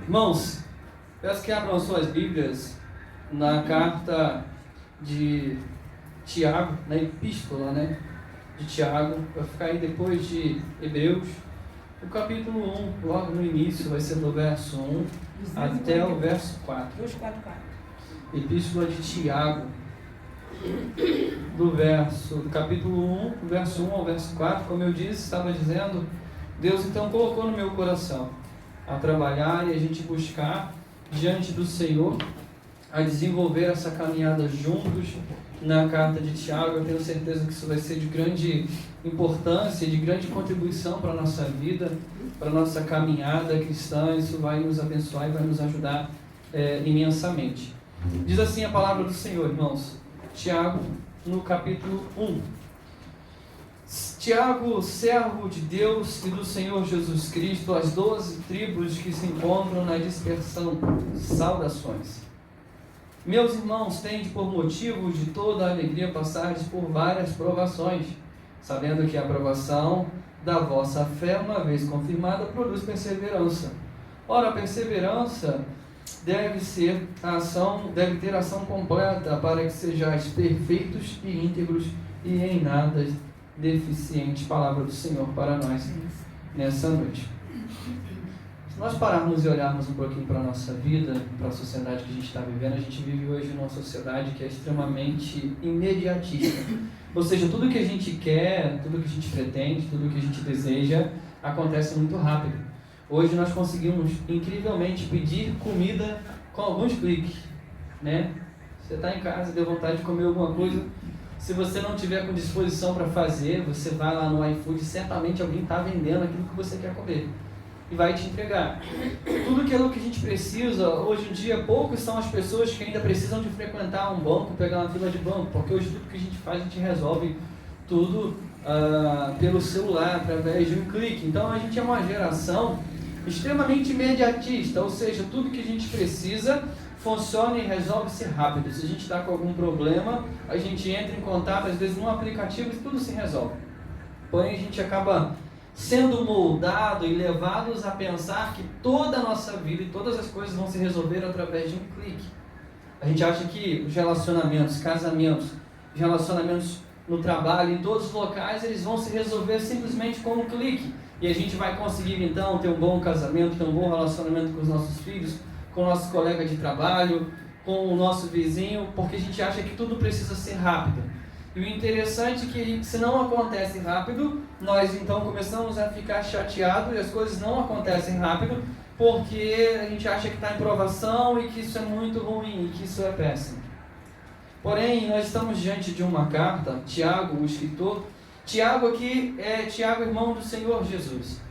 Irmãos, peço que abram suas Bíblias na carta de Tiago, na epístola, de Tiago, vai ficar aí depois de Hebreus, o capítulo 1, logo no início, vai ser do verso 1 até o verso 4. Epístola de Tiago, do capítulo 1, do verso 1 ao verso 4, como eu disse, estava dizendo, Deus então colocou no meu coração a trabalhar e a gente buscar diante do Senhor, a desenvolver essa caminhada juntos na carta de Tiago. Eu tenho certeza que isso vai ser de grande importância, de grande contribuição para a nossa vida, para a nossa caminhada cristã. Isso vai nos abençoar e vai nos ajudar imensamente. Diz assim a palavra do Senhor, irmãos, Tiago, no capítulo 1. Tiago, servo de Deus e do Senhor Jesus Cristo, as 12 tribos que se encontram na dispersão, saudações. Meus irmãos, tende por motivo de toda a alegria passardes por várias provações, sabendo que a provação da vossa fé, uma vez confirmada, produz perseverança. Ora, a perseverança deve ter ação completa, para que sejais perfeitos e íntegros e em nada deficiente. Palavra do Senhor para nós nessa noite. Se nós pararmos e olharmos um pouquinho para a nossa vida, para a sociedade que a gente está vivendo, a gente vive hoje numa sociedade que é extremamente imediatista. Ou seja, tudo que a gente quer, tudo que a gente pretende, tudo que a gente deseja, acontece muito rápido. Hoje nós conseguimos, incrivelmente, pedir comida com alguns cliques, Você está em casa, deu vontade de comer alguma coisa, se você não tiver com disposição para fazer, você vai lá no iFood, certamente alguém está vendendo aquilo que você quer comer e vai te entregar. Tudo aquilo que a gente precisa, hoje em dia, poucos são as pessoas que ainda precisam de frequentar um banco, pegar uma fila de banco, porque hoje tudo que a gente faz, a gente resolve tudo pelo celular, através de um clique. Então a gente é uma geração extremamente imediatista, ou seja, tudo que a gente precisa funciona e resolve-se rápido. Se a gente está com algum problema, a gente entra em contato, às vezes num aplicativo, e tudo se resolve. Porém, a gente acaba sendo moldado e levados a pensar que toda a nossa vida e todas as coisas vão se resolver através de um clique. A gente acha que os relacionamentos, casamentos, relacionamentos no trabalho, em todos os locais, eles vão se resolver simplesmente com um clique. E a gente vai conseguir então ter um bom casamento, ter um bom relacionamento com os nossos filhos, com o nosso colega de trabalho, com o nosso vizinho, porque a gente acha que tudo precisa ser rápido. E o interessante é que se não acontece rápido, nós então começamos a ficar chateados e as coisas não acontecem rápido, porque a gente acha que está em provação e que isso é muito ruim, e que isso é péssimo. Porém, nós estamos diante de uma carta, Tiago, o escritor. Tiago aqui é Tiago, irmão do Senhor Jesus.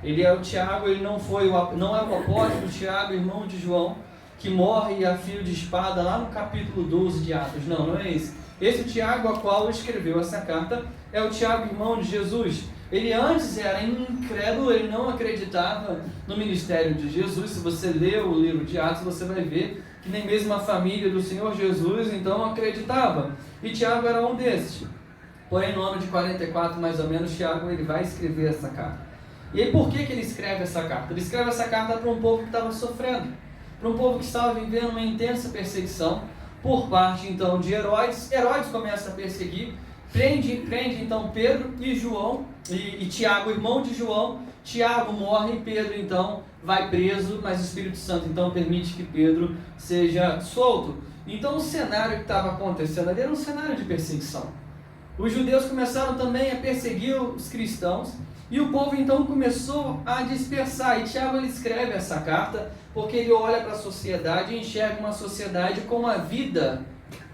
Ele é o Tiago, ele não é o apóstolo Tiago, irmão de João, que morre a fio de espada lá no capítulo 12 de Atos. Não é esse. Esse Tiago, a qual escreveu essa carta, é o Tiago, irmão de Jesus. Ele antes era incrédulo, ele não acreditava no ministério de Jesus. Se você ler o livro de Atos, você vai ver que nem mesmo a família do Senhor Jesus então acreditava. E Tiago era um desses. Porém, no ano de 44, mais ou menos, Tiago ele vai escrever essa carta. E aí, por que ele escreve essa carta? Ele escreve essa carta para um povo que estava sofrendo, para um povo que estava vivendo uma intensa perseguição por parte, então, de Herodes. Herodes começa a perseguir, prende então, Pedro e João, e Tiago, irmão de João. Tiago morre e Pedro, então, vai preso, mas o Espírito Santo, então, permite que Pedro seja solto. Então, o cenário que estava acontecendo ali era um cenário de perseguição. Os judeus começaram também a perseguir os cristãos, e o povo então começou a dispersar. E Tiago ele escreve essa carta porque ele olha para a sociedade e enxerga uma sociedade com uma vida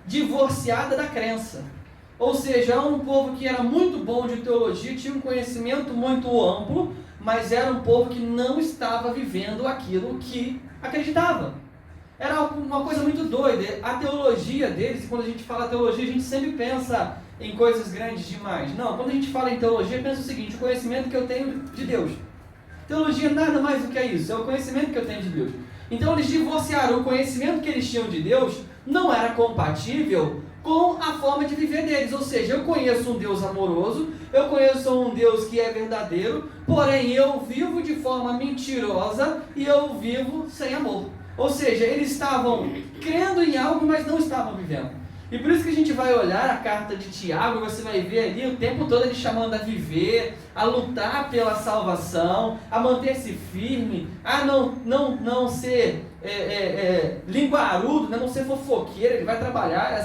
divorciada da crença. Ou seja, um povo que era muito bom de teologia, tinha um conhecimento muito amplo, mas era um povo que não estava vivendo aquilo que acreditava. Era uma coisa muito doida. A teologia deles, quando a gente fala teologia, a gente sempre pensa em coisas grandes demais. Não, quando a gente fala em teologia, pensa o seguinte: o conhecimento que eu tenho de Deus. Teologia nada mais do que isso, é o conhecimento que eu tenho de Deus. Então eles divorciaram o conhecimento que eles tinham de Deus não era compatível com a forma de viver deles. Ou seja, eu conheço um Deus amoroso, eu conheço um Deus que é verdadeiro, porém eu vivo de forma mentirosa e eu vivo sem amor. Ou seja, eles estavam crendo em algo, mas não estavam vivendo. E por isso que a gente vai olhar a carta de Tiago, você vai ver ali o tempo todo ele chamando a viver, a lutar pela salvação, a manter-se firme, a não ser linguarudo, né? Não ser fofoqueiro. Ele vai trabalhar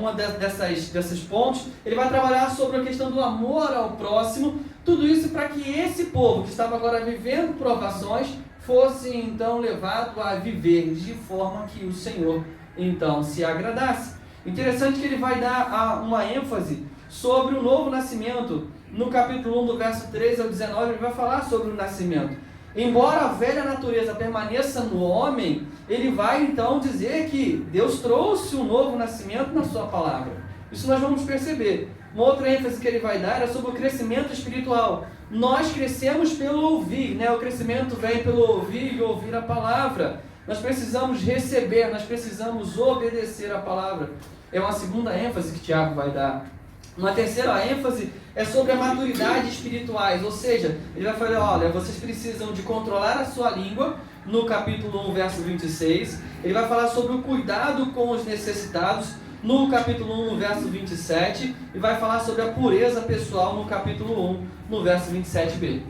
uma dessas pontos, ele vai trabalhar sobre a questão do amor ao próximo, tudo isso para que esse povo que estava agora vivendo provações fosse então levado a viver de forma que o Senhor então se agradasse. Interessante que ele vai dar uma ênfase sobre o novo nascimento. No capítulo 1, do verso 13 ao 19, ele vai falar sobre o nascimento. Embora a velha natureza permaneça no homem, ele vai então dizer que Deus trouxe um novo nascimento na sua palavra. Isso nós vamos perceber. Uma outra ênfase que ele vai dar é sobre o crescimento espiritual. Nós crescemos pelo ouvir, né? O crescimento vem pelo ouvir e ouvir a palavra. Nós precisamos receber, nós precisamos obedecer a palavra. É uma segunda ênfase que Tiago vai dar. Uma terceira ênfase é sobre a maturidade espirituais, ou seja, ele vai falar, olha, vocês precisam de controlar a sua língua, no capítulo 1, verso 26. Ele vai falar sobre o cuidado com os necessitados, no capítulo 1, verso 27. E vai falar sobre a pureza pessoal, no capítulo 1, no verso 27b.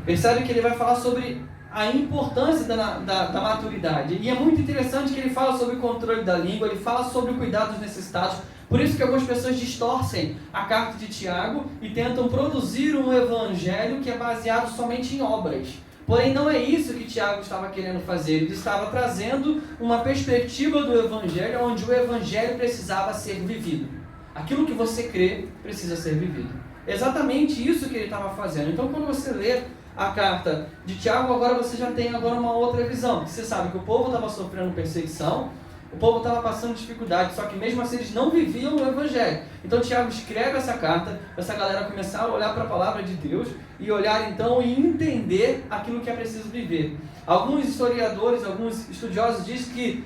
Percebe que ele vai falar sobre a importância da maturidade. E é muito interessante que ele fala sobre o controle da língua, ele fala sobre o cuidado dos necessitados. Por isso que algumas pessoas distorcem a carta de Tiago e tentam produzir um evangelho que é baseado somente em obras. Porém, não é isso que Tiago estava querendo fazer. Ele estava trazendo uma perspectiva do evangelho, onde o evangelho precisava ser vivido. Aquilo que você crê precisa ser vivido. É exatamente isso que ele estava fazendo. Então, quando você lê a carta de Tiago, agora você já tem uma outra visão. Você sabe que o povo estava sofrendo perseguição, o povo estava passando dificuldade, só que mesmo assim eles não viviam o evangelho. Então Tiago escreve essa carta, para essa galera começar a olhar para a palavra de Deus e olhar então e entender aquilo que é preciso viver. Alguns historiadores, alguns estudiosos dizem que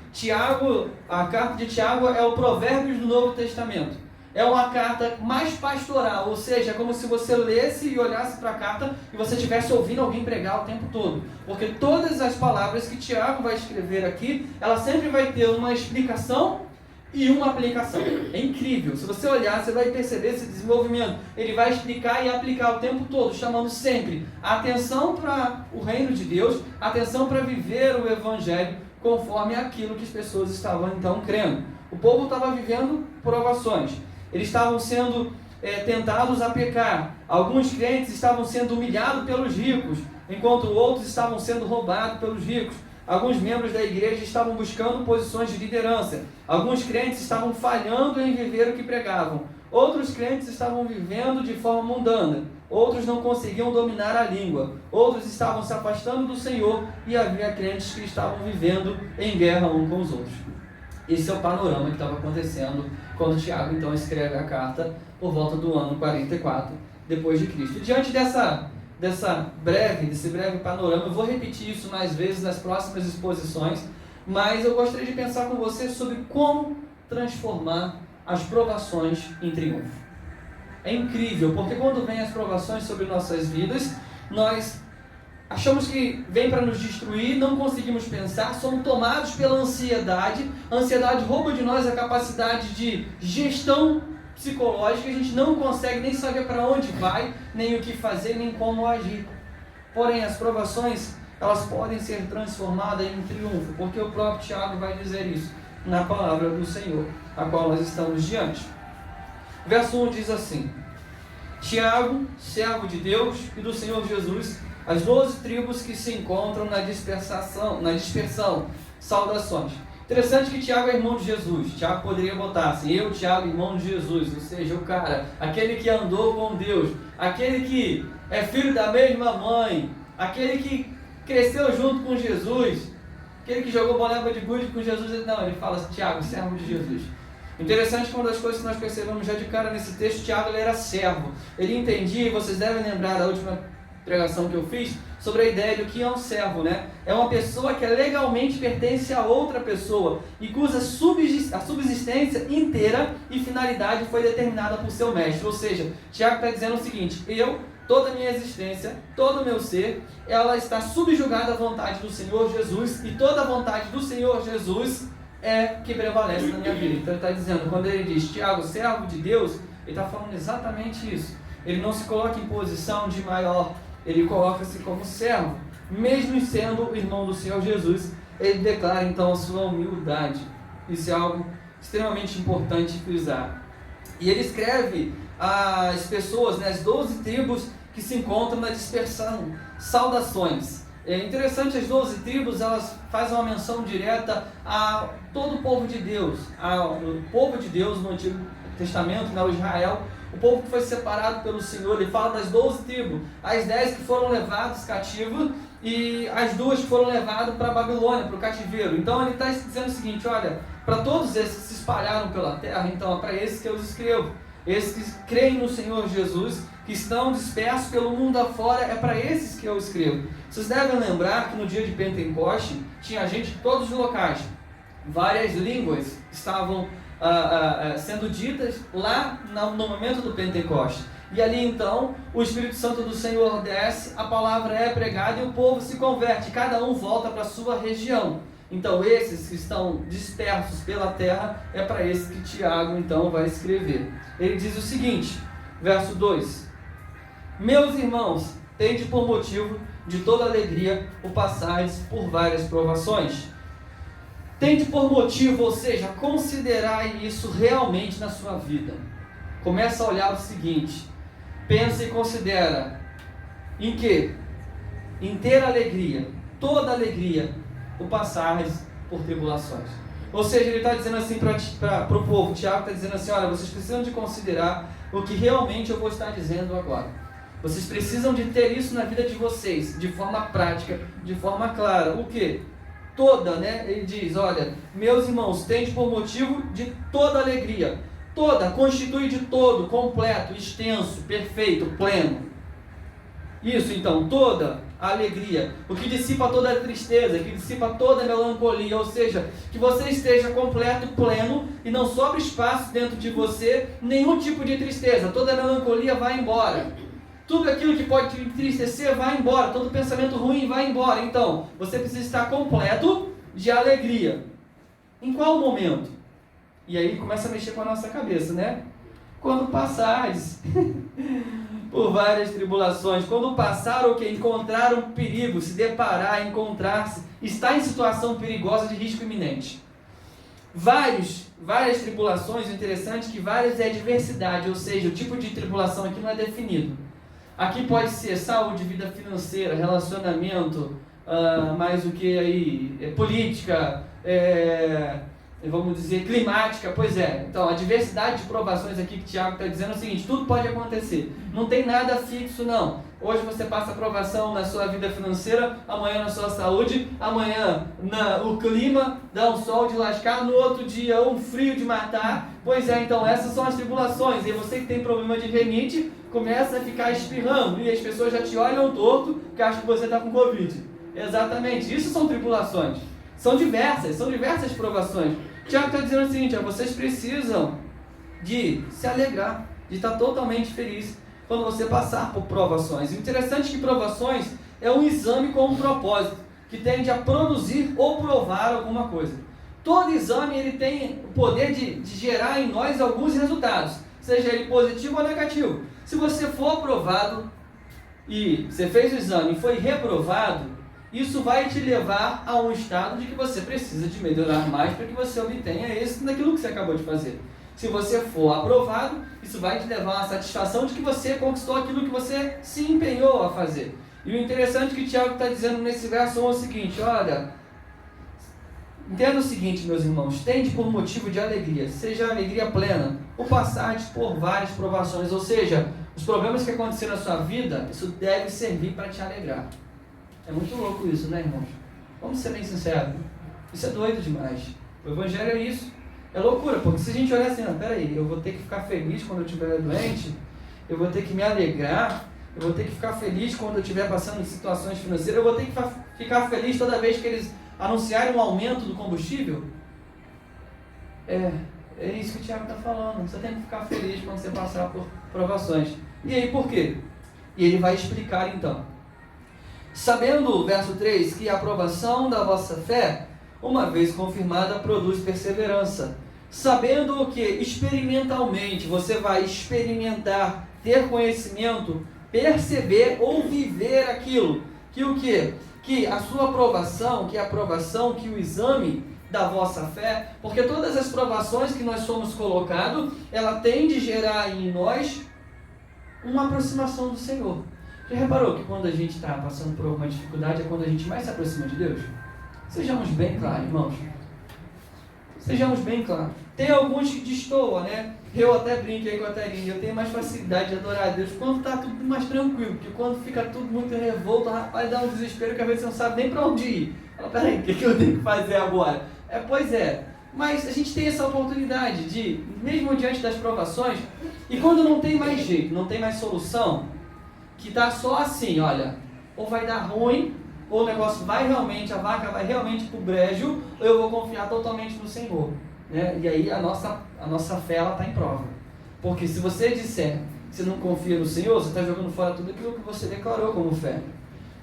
a carta de Tiago é o Provérbios do Novo Testamento. É uma carta mais pastoral, ou seja, é como se você lesse e olhasse para a carta e você estivesse ouvindo alguém pregar o tempo todo. Porque todas as palavras que Tiago vai escrever aqui, ela sempre vai ter uma explicação e uma aplicação. É incrível. Se você olhar, você vai perceber esse desenvolvimento. Ele vai explicar e aplicar o tempo todo, chamando sempre a atenção para o reino de Deus, a atenção para viver o evangelho conforme aquilo que as pessoas estavam então crendo. O povo estava vivendo provações. Eles estavam sendo tentados a pecar. Alguns crentes estavam sendo humilhados pelos ricos, enquanto outros estavam sendo roubados pelos ricos. Alguns membros da igreja estavam buscando posições de liderança. Alguns crentes estavam falhando em viver o que pregavam. Outros crentes estavam vivendo de forma mundana. Outros não conseguiam dominar a língua. Outros estavam se afastando do Senhor e havia crentes que estavam vivendo em guerra uns com os outros. Esse é o panorama que estava acontecendo quando Tiago então escreve a carta por volta do ano 44 depois de Cristo. Diante desse breve panorama, eu vou repetir isso mais vezes nas próximas exposições, mas eu gostaria de pensar com você sobre como transformar as provações em triunfo. É incrível, porque quando vem as provações sobre nossas vidas, nós achamos que vem para nos destruir, não conseguimos pensar, somos tomados pela ansiedade. A ansiedade rouba de nós a capacidade de gestão psicológica, a gente não consegue nem saber para onde vai, nem o que fazer, nem como agir. Porém, as provações, elas podem ser transformadas em triunfo, porque o próprio Tiago vai dizer isso na palavra do Senhor, a qual nós estamos diante. Verso 1 diz assim: Tiago, servo de Deus e do Senhor Jesus, as 12 tribos que se encontram na dispersão, saudações. Interessante que Tiago é irmão de Jesus. Tiago poderia botar assim: eu, Tiago, irmão de Jesus, ou seja, o cara, aquele que andou com Deus, aquele que é filho da mesma mãe, aquele que cresceu junto com Jesus, aquele que jogou boneca de gude com Jesus. Não, ele fala Tiago, servo de Jesus. Interessante que uma das coisas que nós percebemos já de cara nesse texto, Tiago ele era servo. Ele entendia, e vocês devem lembrar da última pregação que eu fiz, sobre a ideia de o que é um servo, né? É uma pessoa que legalmente pertence a outra pessoa e cuja a subsistência inteira e finalidade foi determinada por seu mestre. Ou seja, Tiago está dizendo o seguinte: toda a minha existência, todo o meu ser, ela está subjugada à vontade do Senhor Jesus, e toda a vontade do Senhor Jesus é que prevalece na minha vida. Então ele está dizendo, quando ele diz Tiago, servo de Deus, ele está falando exatamente isso. Ele não se coloca em posição de maior, ele coloca-se como servo, mesmo sendo o irmão do Senhor Jesus. Ele declara então a sua humildade. Isso é algo extremamente importante frisar. E ele escreve às pessoas, né, as 12 tribos que se encontram na dispersão, saudações. É interessante, as 12 tribos, elas fazem uma menção direta a todo o povo de Deus, ao povo de Deus no Antigo Testamento, né, o Israel, o povo que foi separado pelo Senhor. Ele fala das 12 tribos, as 10 que foram levados cativos e as 2 que foram levadas para a Babilônia, para o cativeiro. Então ele está dizendo o seguinte: olha, para todos esses que se espalharam pela terra, então é para esses que eu escrevo. Esses que creem no Senhor Jesus, que estão dispersos pelo mundo afora, é para esses que eu escrevo. Vocês devem lembrar que no dia de Pentecoste tinha gente de todos os locais, várias línguas estavam sendo ditas lá no momento do Pentecoste. E ali então o Espírito Santo do Senhor desce, a palavra é pregada e o povo se converte, cada um volta para a sua região. Então esses que estão dispersos pela terra, é para esses que Tiago então vai escrever. Ele diz o seguinte, verso 2: Meus irmãos, tende por motivo de toda alegria o passardes por várias provações. Tende por motivo, ou seja, considerai isso realmente na sua vida. Começa a olhar o seguinte, pensa e considera em que? Em ter alegria, toda alegria, o passardes por tribulações. Ou seja, ele está dizendo assim para o povo, Tiago está dizendo assim: olha, vocês precisam de considerar o que realmente eu vou estar dizendo agora. Vocês precisam de ter isso na vida de vocês, de forma prática, de forma clara. O que? Toda, né? Ele diz, olha, meus irmãos, tende por motivo de toda alegria. Toda, constitui de todo, completo, extenso, perfeito, pleno. Isso então, toda a alegria, o que dissipa toda a tristeza, que dissipa toda a melancolia, ou seja, que você esteja completo, pleno, e não sobre espaço dentro de você, nenhum tipo de tristeza, toda a melancolia vai embora. Tudo aquilo que pode te entristecer vai embora, todo pensamento ruim vai embora. Então, você precisa estar completo de alegria. Em qual momento? E aí começa a mexer com a nossa cabeça, né? Quando passares por várias tribulações, quando passar o que? Encontrar um perigo, se deparar, encontrar-se, está em situação perigosa de risco iminente. Várias tribulações, o interessante é que várias é adversidade, ou seja, o tipo de tribulação aqui não é definido. Aqui pode ser saúde, vida financeira, relacionamento, mais o que aí, política, vamos dizer, climática, pois é. Então, a diversidade de provações aqui que o Tiago está dizendo é o seguinte, tudo pode acontecer, não tem nada fixo não. Hoje você passa aprovação na sua vida financeira, amanhã na sua saúde, amanhã o clima, dá um sol de lascar, no outro dia um frio de matar. Pois é, então essas são as tribulações. E você que tem problema de rinite, começa a ficar espirrando e as pessoas já te olham torto, que acham que você está com Covid. Exatamente, isso são tribulações. São diversas provações. Tiago está dizendo o seguinte, vocês precisam de se alegrar, de estar totalmente feliz quando você passar por provações. O interessante é que provações é um exame com um propósito, que tende a produzir ou provar alguma coisa. Todo exame ele tem o poder de gerar em nós alguns resultados, seja ele positivo ou negativo. Se você for aprovado e você fez o exame e foi reprovado, isso vai te levar a um estado de que você precisa de melhorar mais para que você obtenha êxito naquilo que você acabou de fazer. Se você for aprovado, isso vai te levar a satisfação de que você conquistou aquilo que você se empenhou a fazer. E o interessante que o Tiago está dizendo nesse verso é o seguinte, olha, entenda o seguinte, meus irmãos, tende por motivo de alegria, seja alegria plena, o passardes por várias provações, ou seja, os problemas que aconteceram na sua vida, isso deve servir para te alegrar. É muito louco isso, né, irmãos? Vamos ser bem sinceros, isso é doido demais. O Evangelho é isso. É loucura, porque se a gente olhar assim, peraí, eu vou ter que ficar feliz quando eu estiver doente, eu vou ter que me alegrar, Eu vou ter que ficar feliz quando eu estiver passando em situações financeiras. Eu vou ter que ficar feliz toda vez que eles anunciarem um aumento do combustível. É isso que o Tiago está falando. Você tem que ficar feliz quando você passar por provações. E aí, por quê? E ele vai explicar então. Sabendo, verso 3, que a aprovação da vossa fé, uma vez confirmada, produz perseverança. Sabendo que experimentalmente você vai experimentar, ter conhecimento, perceber ou viver aquilo. Que o quê? Que a sua aprovação, que o exame da vossa fé, porque todas as provações que nós somos colocados, ela tende a gerar em nós uma aproximação do Senhor. Já reparou que quando a gente está passando por alguma dificuldade é quando a gente mais se aproxima de Deus? Sejamos bem claros, irmãos. Sejamos bem claros. Tem alguns que destoam, né? Eu até brinquei com a Terinha, eu tenho mais facilidade de adorar a Deus quando está tudo mais tranquilo, porque quando fica tudo muito revolto, rapaz, dá um desespero que às vezes você não sabe nem para onde ir. Fala, peraí, o que eu tenho que fazer agora? Pois é, mas a gente tem essa oportunidade de, mesmo diante das provações, e quando não tem mais jeito, não tem mais solução, que está só assim, olha, ou vai dar ruim, ou o negócio vai realmente, a vaca vai realmente para o brejo, ou eu vou confiar totalmente no Senhor. Né? E aí a nossa fé está em prova. Porque se você disser que você não confia no Senhor, você está jogando fora tudo aquilo que você declarou como fé.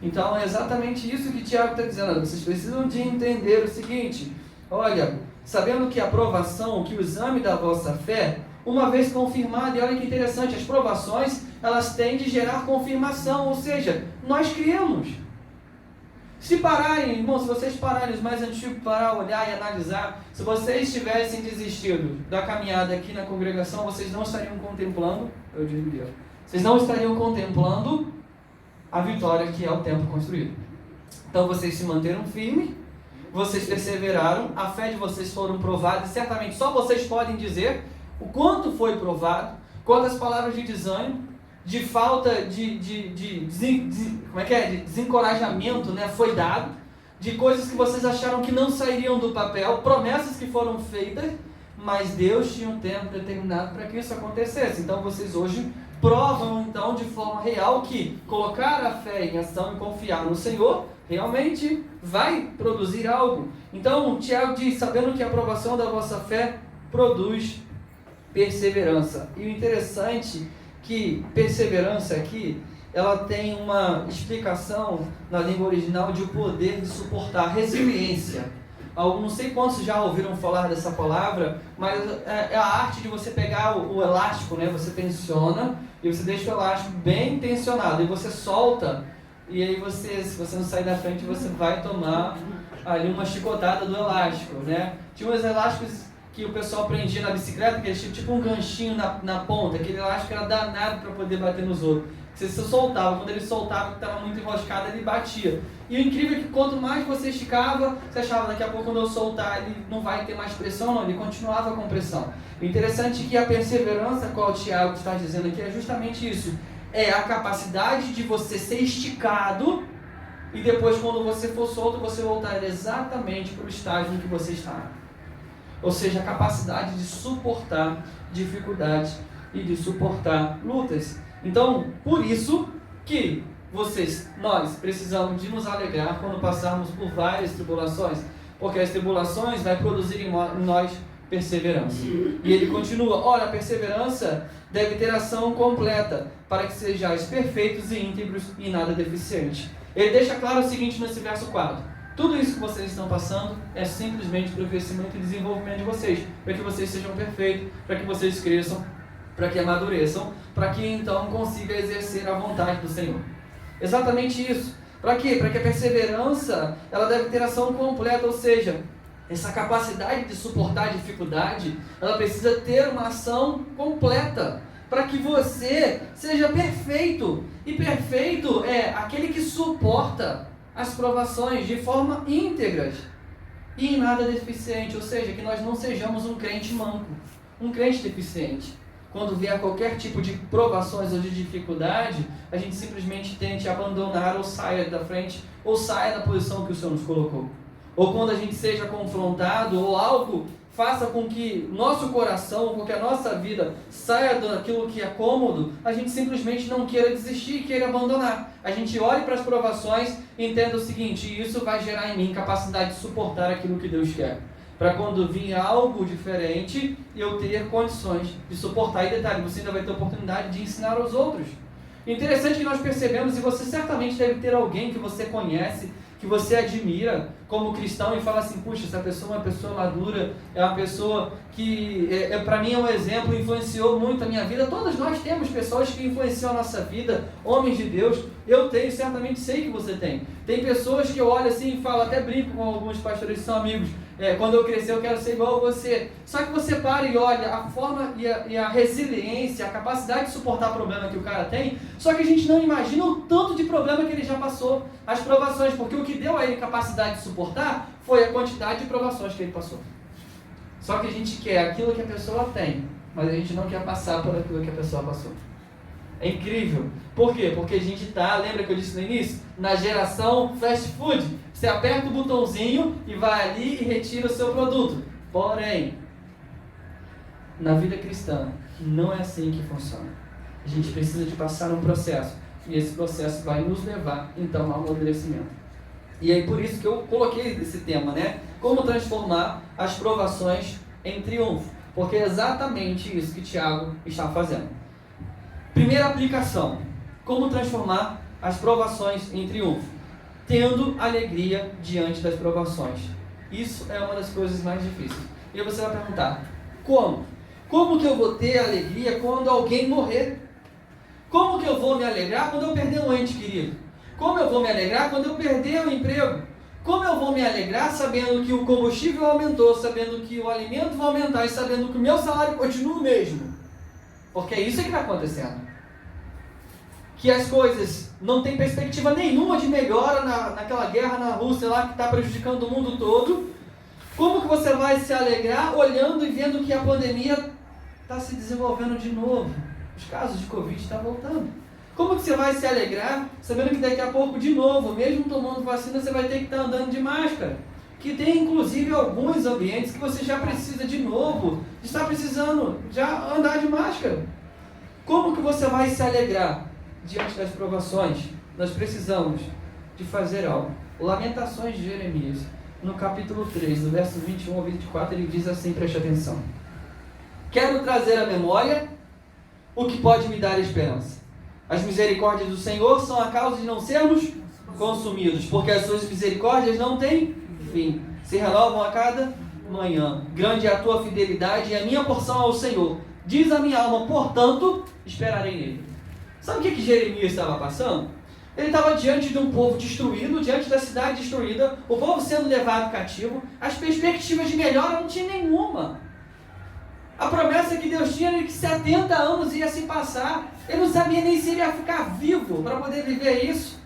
Então é exatamente isso que Tiago está dizendo. Vocês precisam de entender o seguinte: olha, sabendo que a aprovação, que o exame da vossa fé, uma vez confirmado, e olha que interessante, as provações, elas tendem a gerar confirmação, ou seja, nós criamos. Se pararem, irmão, se vocês pararem, os mais antigos, parar, olhar e analisar, se vocês tivessem desistido da caminhada aqui na congregação, vocês não estariam contemplando, eu digo Deus, vocês não estariam contemplando a vitória que é o templo construído. Então vocês se manteram firmes, vocês perseveraram, a fé de vocês foram provadas, e certamente só vocês podem dizer o quanto foi provado, quantas palavras de desânimo, de falta de desencorajamento, né, foi dado, de coisas que vocês acharam que não sairiam do papel, promessas que foram feitas, mas Deus tinha um tempo determinado para que isso acontecesse. Então vocês hoje provam então de forma real que colocar a fé em ação e confiar no Senhor realmente vai produzir algo. Então Tiago diz, sabendo que a aprovação da vossa fé produz perseverança. E o interessante que perseverança aqui, ela tem uma explicação na língua original de o poder de suportar, resiliência. Não sei quantos já ouviram falar dessa palavra, mas é a arte de você pegar o elástico, né? Você tensiona e você deixa o elástico bem tensionado e você solta, e aí se você não sair da frente, você vai tomar ali uma chicotada do elástico, né? Tinha uns elásticos que o pessoal prendia na bicicleta, que eles tinham tipo um ganchinho na ponta, aquele elástico era danado para poder bater nos outros. Você soltava, quando ele soltava, que estava muito enroscado, ele batia. E o incrível é que quanto mais você esticava, você achava, daqui a pouco quando eu soltar, ele não vai ter mais pressão, não, ele continuava com pressão. O interessante é que a perseverança, qual o Tiago está dizendo aqui, é justamente isso. É a capacidade de você ser esticado, e depois quando você for solto, você voltar exatamente para o estágio em que você está. Ou seja, a capacidade de suportar dificuldades e de suportar lutas. Então, por isso que nós precisamos de nos alegrar quando passarmos por várias tribulações, porque as tribulações vai produzir em nós perseverança. E ele continua, ora, a perseverança deve ter ação completa, para que sejais perfeitos e íntegros e nada deficiente. Ele deixa claro o seguinte nesse verso 4. Tudo isso que vocês estão passando é simplesmente para o crescimento e desenvolvimento de vocês, para que vocês sejam perfeitos, para que vocês cresçam, para que amadureçam, para que então consiga exercer a vontade do Senhor. Exatamente isso. Para quê? Para que a perseverança ela deve ter ação completa, ou seja, essa capacidade de suportar a dificuldade, ela precisa ter uma ação completa, para que você seja perfeito. E perfeito é aquele que suporta as provações de forma íntegras e em nada deficiente, ou seja, que nós não sejamos um crente manco, um crente deficiente. Quando vier qualquer tipo de provações ou de dificuldade, a gente simplesmente tente abandonar ou saia da frente, ou saia da posição que o Senhor nos colocou. Ou quando a gente seja confrontado ou algo faça com que nosso coração, com que a nossa vida saia daquilo que é cômodo, a gente simplesmente não queira desistir, queira abandonar. A gente olhe para as provações e entenda o seguinte: isso vai gerar em mim capacidade de suportar aquilo que Deus quer. Para quando vir algo diferente, eu ter condições de suportar. E detalhe, você ainda vai ter oportunidade de ensinar aos outros. Interessante que nós percebemos, e você certamente deve ter alguém que você conhece, que você admira como cristão e fala assim: puxa, essa pessoa é uma pessoa madura, é uma pessoa que para mim é um exemplo, influenciou muito a minha vida. Todos nós temos pessoas que influenciam a nossa vida, homens de Deus. Eu tenho, certamente sei que você tem. Tem pessoas que eu olho assim e falo, até brinco com alguns pastores que são amigos, quando eu crescer eu quero ser igual a você. Só que você para e olha a forma e a resiliência, a capacidade de suportar problema que o cara tem, só que a gente não imagina o tanto de problema que ele já passou, as provações, porque o que deu a ele capacidade de suportar foi a quantidade de provações que ele passou. Só que a gente quer aquilo que a pessoa tem, mas a gente não quer passar por aquilo que a pessoa passou. É incrível. Por quê? Porque a gente lembra que eu disse no início? Na geração fast food. Você aperta o botãozinho e vai ali e retira o seu produto. Porém, na vida cristã, não é assim que funciona. A gente precisa de passar um processo. E esse processo vai nos levar, então, ao amadurecimento. E aí, por isso que eu coloquei esse tema, né? Como transformar as provações em triunfo. Porque é exatamente isso que Tiago está fazendo. Primeira aplicação: como transformar as provações em triunfo? Tendo alegria diante das provações. Isso é uma das coisas mais difíceis. E aí você vai perguntar: como? Como que eu vou ter alegria quando alguém morrer? Como que eu vou me alegrar quando eu perder um ente querido? Como eu vou me alegrar quando eu perder o emprego? Como eu vou me alegrar sabendo que o combustível aumentou, sabendo que o alimento vai aumentar e sabendo que o meu salário continua o mesmo? Porque é isso que está acontecendo. Que as coisas não têm perspectiva nenhuma de melhora naquela guerra na Rússia lá que está prejudicando o mundo todo. Como que você vai se alegrar olhando e vendo que a pandemia está se desenvolvendo de novo? Os casos de Covid estão voltando. Como que você vai se alegrar sabendo que daqui a pouco, de novo, mesmo tomando vacina, você vai ter que estar andando de máscara? Que tem, inclusive, alguns ambientes que você já precisa de novo, está precisando já andar de máscara. Como que você vai se alegrar diante das provações? Nós precisamos de fazer algo. Lamentações de Jeremias, no capítulo 3, do verso 21 ao 24, ele diz assim, preste atenção: quero trazer à memória o que pode me dar esperança. As misericórdias do Senhor são a causa de não sermos consumidos, porque as suas misericórdias não têm fim, se renovam a cada manhã. Grande é a tua fidelidade e a minha porção ao Senhor. Diz a minha alma, portanto, esperarei nele. Sabe o que Jeremias estava passando? Ele estava diante de um povo destruído, diante da cidade destruída, o povo sendo levado cativo, as perspectivas de melhora não tinha nenhuma. A promessa que Deus tinha era que 70 anos ia se passar. Ele não sabia nem se ele ia ficar vivo para poder viver isso.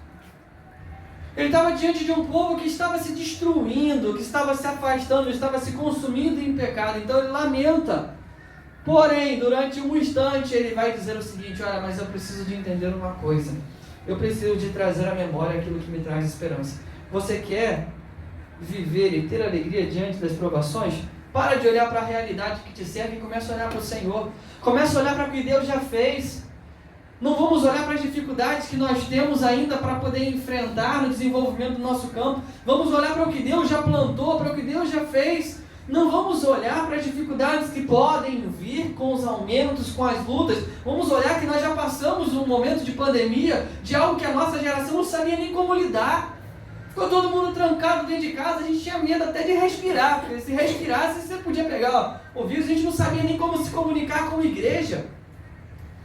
Ele estava diante de um povo que estava se destruindo, que estava se afastando, estava se consumindo em pecado. Então ele lamenta. Porém, durante um instante, ele vai dizer o seguinte: olha, mas eu preciso de entender uma coisa. Eu preciso de trazer à memória aquilo que me traz esperança. Você quer viver e ter alegria diante das provações? Para de olhar para a realidade que te cerca e começa a olhar para o Senhor. Começa a olhar para o que Deus já fez. Não vamos olhar para as dificuldades que nós temos ainda para poder enfrentar no desenvolvimento do nosso campo. Vamos olhar para o que Deus já plantou, para o que Deus já fez. Não vamos olhar para as dificuldades que podem vir com os aumentos, com as lutas. Vamos olhar que nós já passamos um momento de pandemia, de algo que a nossa geração não sabia nem como lidar. Ficou todo mundo trancado dentro de casa, a gente tinha medo até de respirar, porque se respirasse você podia pegar o vírus, a gente não sabia nem como se comunicar com a igreja.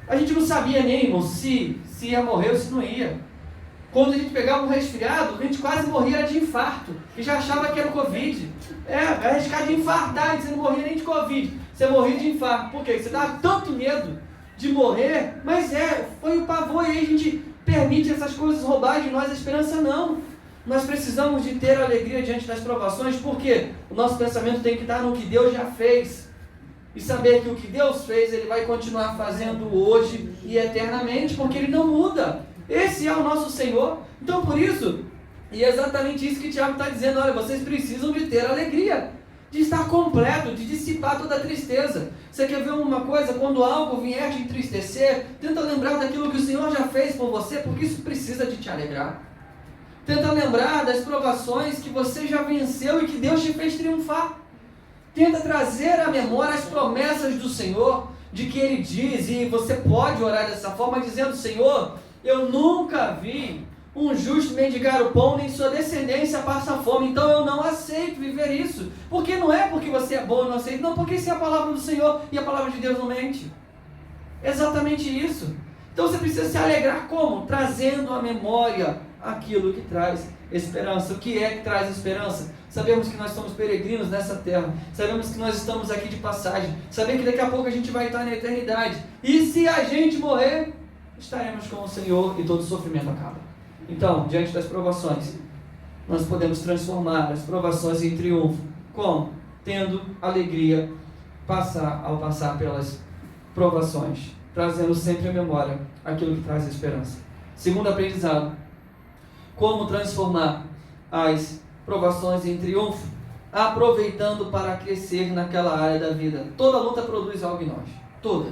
A gente não sabia nem, irmão, se ia morrer ou se não ia. Quando a gente pegava um resfriado, a gente quase morria de infarto, e já achava que era o Covid. Vai arriscar de infartar, e você não morria nem de Covid, você morria de infarto. Por quê? Você dava tanto medo de morrer, mas foi o pavor, e aí a gente permite essas coisas roubarem de nós a esperança. Não. Nós precisamos de ter alegria diante das provações, porque o nosso pensamento tem que estar no que Deus já fez. E saber que o que Deus fez, Ele vai continuar fazendo hoje e eternamente, porque Ele não muda. Esse é o nosso Senhor. Então por isso, e é exatamente isso que Tiago está dizendo: olha, vocês precisam de ter alegria. de estar completo, de dissipar toda a tristeza. Você quer ver uma coisa? Quando algo vier te entristecer, tenta lembrar daquilo que o Senhor já fez por você, porque isso precisa de te alegrar. Tenta lembrar das provações que você já venceu e que Deus te fez triunfar. Tenta trazer à memória as promessas do Senhor, de que Ele diz, e você pode orar dessa forma, dizendo: Senhor, eu nunca vi um justo mendigar o pão, nem sua descendência passa fome, então eu não aceito viver isso. Porque não é porque você é bom e não aceita, não, porque isso é a palavra do Senhor, e a palavra de Deus não mente. Exatamente isso. Então você precisa se alegrar como? Trazendo à memória aquilo que traz esperança. O que é que traz esperança? Sabemos que nós somos peregrinos nessa terra, sabemos que nós estamos aqui de passagem, sabemos que daqui a pouco a gente vai estar na eternidade, e se a gente morrer, estaremos com o Senhor e todo sofrimento acaba. Então, diante das provações, nós podemos transformar as provações em triunfo. Como? Tendo alegria ao passar pelas provações, trazendo sempre à memória aquilo que traz esperança. Segundo aprendizado: como transformar as provações em triunfo? Aproveitando para crescer naquela área da vida. Toda luta produz algo em nós. Toda.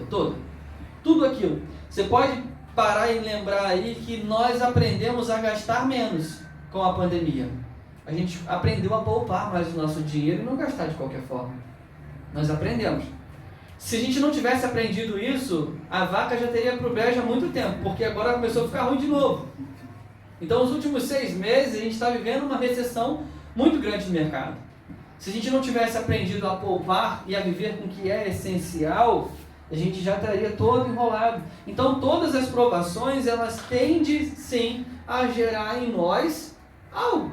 Tudo aquilo. Você pode parar e lembrar aí que nós aprendemos a gastar menos com a pandemia. A gente aprendeu a poupar mais o nosso dinheiro e não gastar de qualquer forma. Nós aprendemos. Se a gente não tivesse aprendido isso, a vaca já teria pro brejo há muito tempo, porque agora começou a ficar ruim de novo. Então, nos últimos 6 meses, a gente está vivendo uma recessão muito grande no mercado. Se a gente não tivesse aprendido a poupar e a viver com o que é essencial, a gente já estaria todo enrolado. Então, todas as provações, elas tendem, sim, a gerar em nós algo.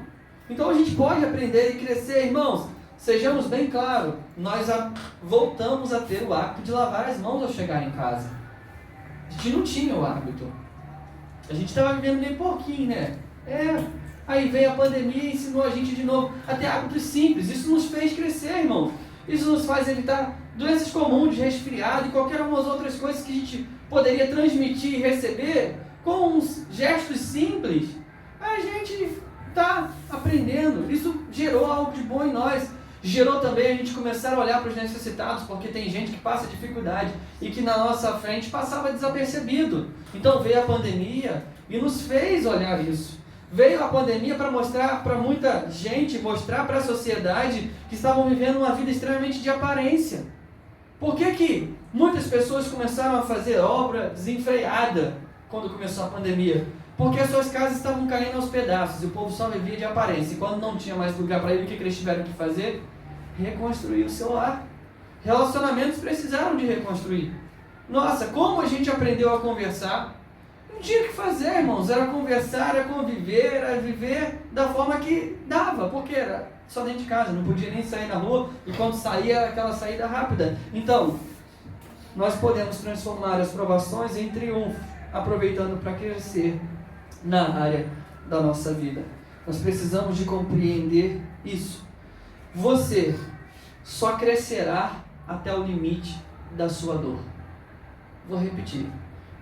Então, a gente pode aprender e crescer, irmãos. Sejamos bem claros, nós voltamos a ter o hábito de lavar as mãos ao chegar em casa. A gente não tinha o hábito. A gente estava vivendo bem pouquinho, né? Aí veio a pandemia e ensinou a gente de novo a ter hábitos simples. Isso nos fez crescer, irmão. Isso nos faz evitar doenças comuns, de resfriado e qualquer umas outras coisas que a gente poderia transmitir e receber com uns gestos simples. A gente está aprendendo. Isso gerou algo de bom em nós. Gerou também a gente começar a olhar para os necessitados, porque tem gente que passa dificuldade e que na nossa frente passava desapercebido. Então veio a pandemia e nos fez olhar isso. Veio a pandemia para mostrar para muita gente, mostrar para a sociedade que estavam vivendo uma vida extremamente de aparência. Por que muitas pessoas começaram a fazer obra desenfreada quando começou a pandemia? Porque as suas casas estavam caindo aos pedaços e o povo só vivia de aparência. E quando não tinha mais lugar para ir, o que eles tiveram que fazer? Reconstruir o seu lar. Relacionamentos precisaram de reconstruir. Nossa, como a gente aprendeu a conversar? Não tinha o que fazer, irmãos. Era conversar, era conviver, era viver da forma que dava. Porque era só dentro de casa, não podia nem sair na rua. E quando saía, era aquela saída rápida. Então, nós podemos transformar as provações em triunfo, aproveitando para crescer na área da nossa vida. Nós precisamos de compreender isso. Você só crescerá até o limite da sua dor. Vou repetir.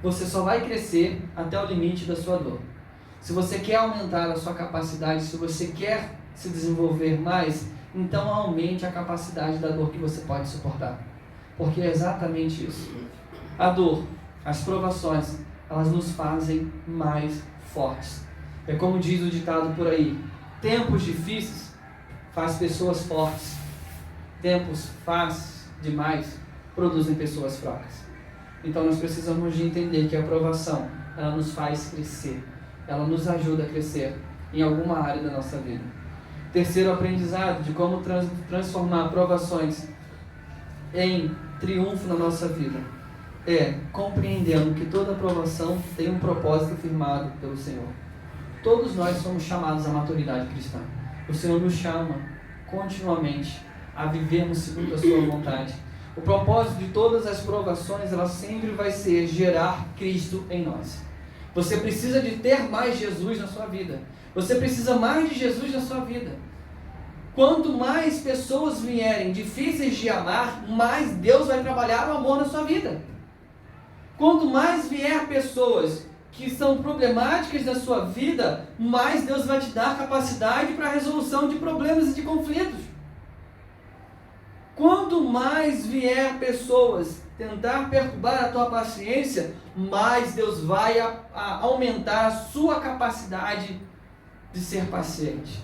Você só vai crescer até o limite da sua dor. Se você quer aumentar a sua capacidade, se você quer se desenvolver mais, então aumente a capacidade da dor que você pode suportar. Porque é exatamente isso. A dor, as provações, elas nos fazem mais fortes. É como diz o ditado por aí: tempos difíceis faz pessoas fortes, tempos fáceis demais produzem pessoas fracas. Então nós precisamos de entender que a provação, ela nos faz crescer, ela nos ajuda a crescer em alguma área da nossa vida. Terceiro aprendizado de como transformar provações em triunfo na nossa vida é compreendendo que toda provação tem um propósito firmado pelo Senhor. Todos nós somos chamados à maturidade cristã. O Senhor nos chama continuamente a vivermos segundo a sua vontade. O propósito de todas as provações, ela sempre vai ser gerar Cristo em nós. Você precisa de ter mais Jesus na sua vida. Você precisa mais de Jesus na sua vida. Quanto mais pessoas vierem difíceis de amar, mais Deus vai trabalhar o amor na sua vida. Quanto mais vier pessoas que são problemáticas na sua vida, mais Deus vai te dar capacidade para a resolução de problemas e de conflitos. Quanto mais vier pessoas tentar perturbar a tua paciência, mais Deus vai aumentar a sua capacidade de ser paciente.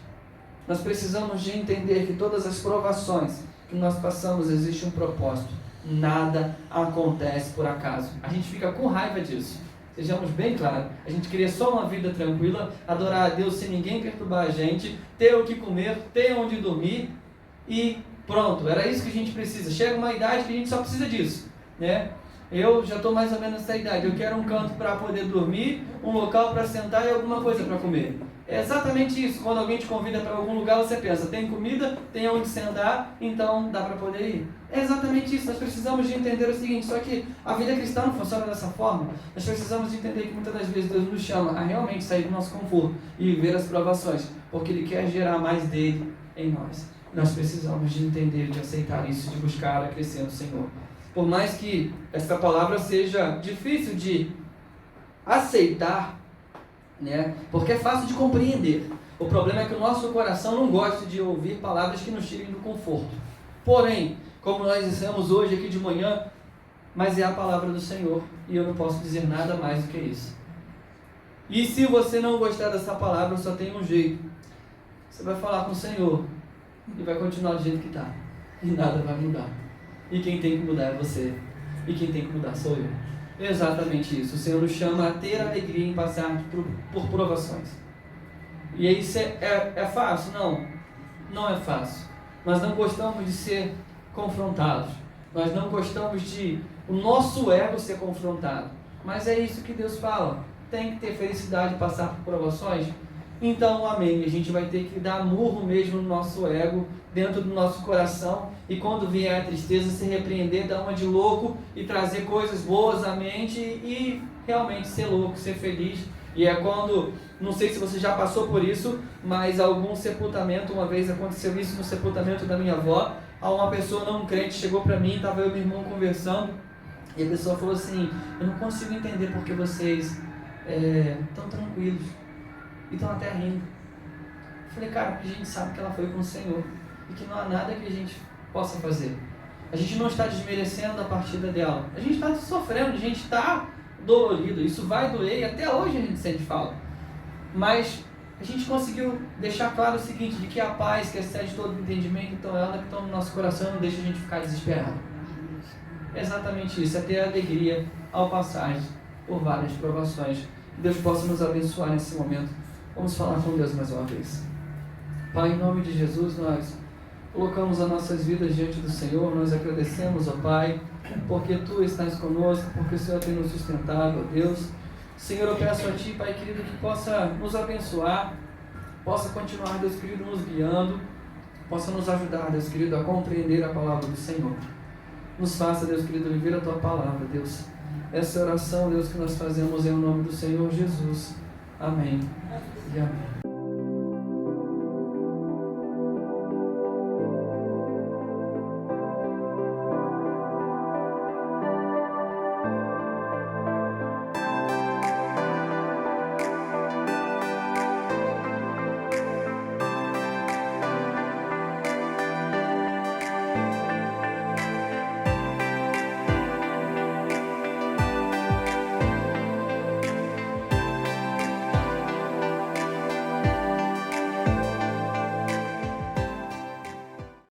Nós precisamos de entender que todas as provações que nós passamos existe um propósito. Nada acontece por acaso. A gente fica com raiva disso. Sejamos bem claros. A gente queria só uma vida tranquila, adorar a Deus sem ninguém perturbar a gente, ter o que comer, ter onde dormir e pronto. Era isso que a gente precisa. Chega uma idade que a gente só precisa disso, né? Eu já estou mais ou menos nessa idade. Eu quero um canto para poder dormir, um local para sentar e alguma coisa para comer. É exatamente isso. Quando alguém te convida para algum lugar, você pensa, tem comida, tem onde sentar, então dá para poder ir. É exatamente isso. Nós precisamos de entender o seguinte, só que a vida cristã não funciona dessa forma. Nós precisamos de entender que muitas das vezes Deus nos chama a realmente sair do nosso conforto e viver as provações, porque Ele quer gerar mais dele em nós. Nós precisamos de entender, de aceitar isso, de buscar a crescer no Senhor. Por mais que essa palavra seja difícil de aceitar, né? Porque é fácil de compreender. O problema é que o nosso coração não gosta de ouvir palavras que nos tirem do conforto. Porém, como nós dissemos hoje aqui de manhã, mas é a palavra do Senhor e eu não posso dizer nada mais do que isso. E se você não gostar dessa palavra, só tem um jeito. Você vai falar com o Senhor e vai continuar do jeito que está. E nada vai mudar. E quem tem que mudar é você. E quem tem que mudar sou eu. Exatamente isso. O Senhor nos chama a ter alegria em passar por provações. E aí é fácil? Não. Não é fácil. Nós não gostamos de ser confrontados. Nós não gostamos de o nosso ego ser confrontado. Mas é isso que Deus fala. Tem que ter felicidade de passar por provações? Então, amém. A gente vai ter que dar murro mesmo no nosso ego, dentro do nosso coração, e quando vier a tristeza, se repreender, dar uma de louco e trazer coisas boas à mente e realmente ser louco, ser feliz. E é quando, não sei se você já passou por isso, mas algum sepultamento, uma vez aconteceu isso no sepultamento da minha avó, uma pessoa não crente chegou para mim, estava eu e meu irmão conversando, e a pessoa falou assim, eu não consigo entender porque vocês estão tranquilos e estão até rindo. Eu falei, cara, porque a gente sabe que ela foi com o Senhor e que não há nada que a gente possa fazer. A gente não está desmerecendo a partida dela. A gente está sofrendo, a gente está dolorido. Isso vai doer e até hoje a gente sente falta. Mas a gente conseguiu deixar claro o seguinte, de que a paz que excede todo o entendimento, então ela que está no nosso coração não deixa a gente ficar desesperado. É exatamente isso, é ter alegria ao passar por várias provações. Que Deus possa nos abençoar nesse momento. Vamos falar com Deus mais uma vez. Pai, em nome de Jesus, nós colocamos as nossas vidas diante do Senhor, nós agradecemos, ó Pai, porque Tu estás conosco, porque o Senhor tem nos sustentado, ó Deus. Senhor, eu peço a Ti, Pai querido, que possa nos abençoar, possa continuar, Deus querido, nos guiando, possa nos ajudar, Deus querido, a compreender a palavra do Senhor. Nos faça, Deus querido, viver a Tua palavra, Deus. Essa oração, Deus, que nós fazemos em nome do Senhor Jesus. Amém e amém.